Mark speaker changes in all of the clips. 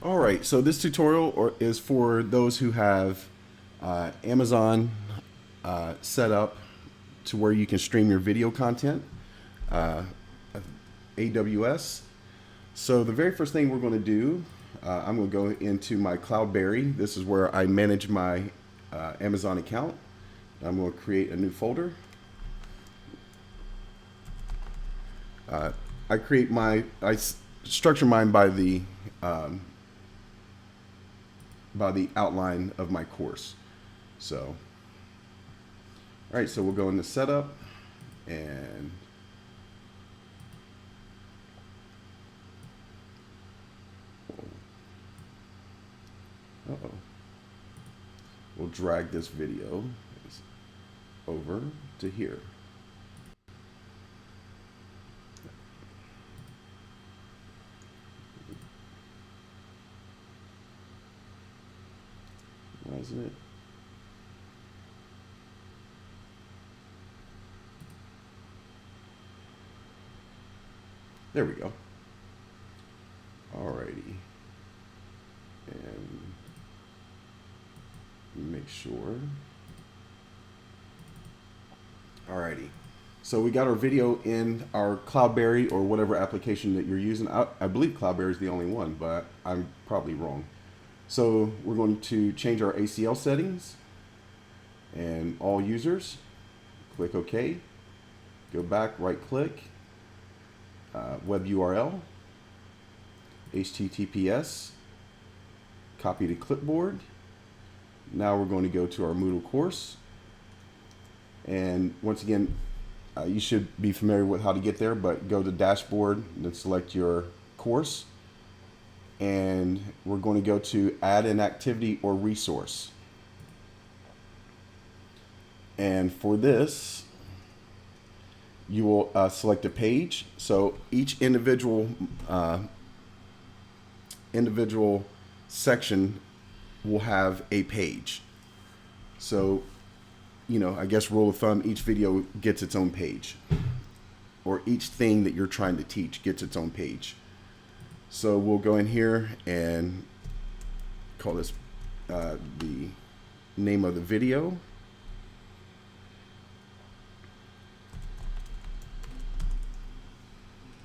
Speaker 1: All right, so this tutorial is for those who have Amazon set up to where you can stream your video content, uh, AWS. So the very first thing we're going to do, I'm going to go into my CloudBerry. This is where I manage my Amazon account. I'm going to create a new folder. I structure mine by the outline of my course. So, all right, so we'll go into setup and uh-oh. We'll drag this video over to here. Why isn't it? There we go. Alrighty. And make sure. Alrighty. So we got our video in our CloudBerry or whatever application that you're using. I believe CloudBerry is the only one, but I'm probably wrong. So we're going to change our ACL settings and all users. Click OK. Go back, right click, web URL, HTTPS, copy to clipboard. Now we're going to go to our Moodle course. And once again, you should be familiar with how to get there, but go to dashboard, then select your course. And we're going to go to add an activity or resource. And for this, you will select a page. So each individual section will have a page. So, you know, I guess rule of thumb, each video gets its own page, or each thing that you're trying to teach gets its own page. So we'll go in here and call this the name of the video.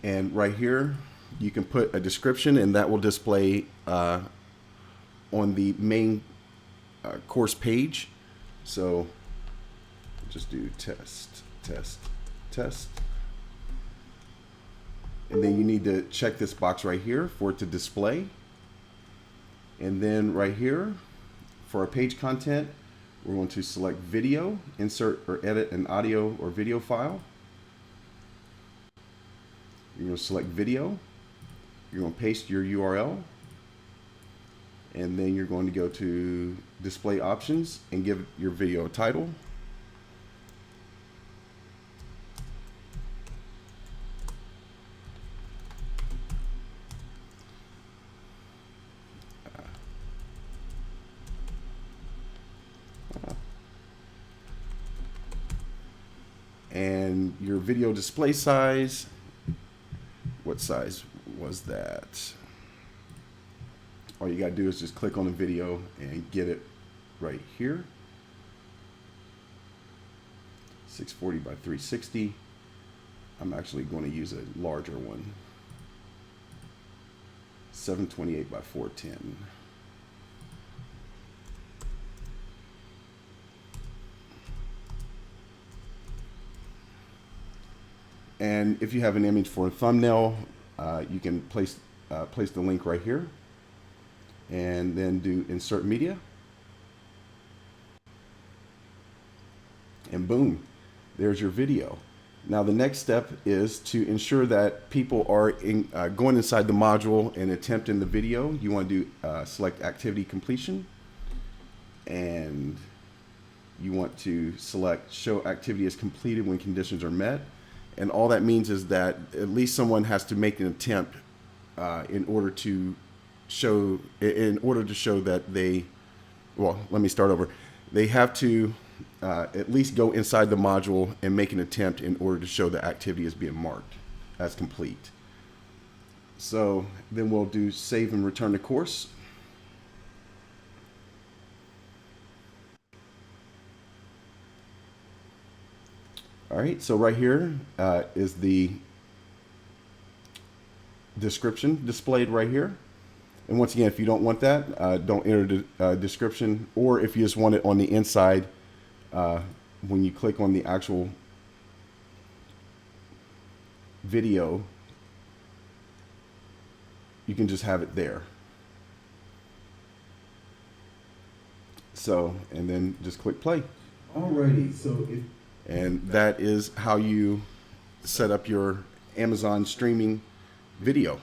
Speaker 1: And right here, you can put a description, and that will display on the main course page. So just do test, test, test. And then you need to check this box right here for it to display. And then right here, for our page content, we're going to select video, insert or edit an audio or video file. You're going to select video. You're going to paste your URL. And then you're going to go to display options and give your video a title. And your video display size, what size was that? All you gotta do is just click on the video and get it right here. 640 by 360. I'm actually going to use a larger one. 728 by 410. And if you have an image for a thumbnail, you can place the link right here, and then do insert media, and boom, there's your video. Now the next step is to ensure that people are going inside the module and attempting the video. You want to do select activity completion, and you want to select show activity as completed when conditions are met. And all that means is that at least someone has to make an attempt in order to show that they, well, let me start over. They have to at least go inside the module and make an attempt in order to show the activity is being marked as complete. So then we'll do save and return to course. All right, so right here is the description displayed right here. And once again, if you don't want that, don't enter the description, or if you just want it on the inside, when you click on the actual video, you can just have it there. So, and then just click play.
Speaker 2: Alrighty, so if
Speaker 1: And that is how you set up your Amazon streaming video.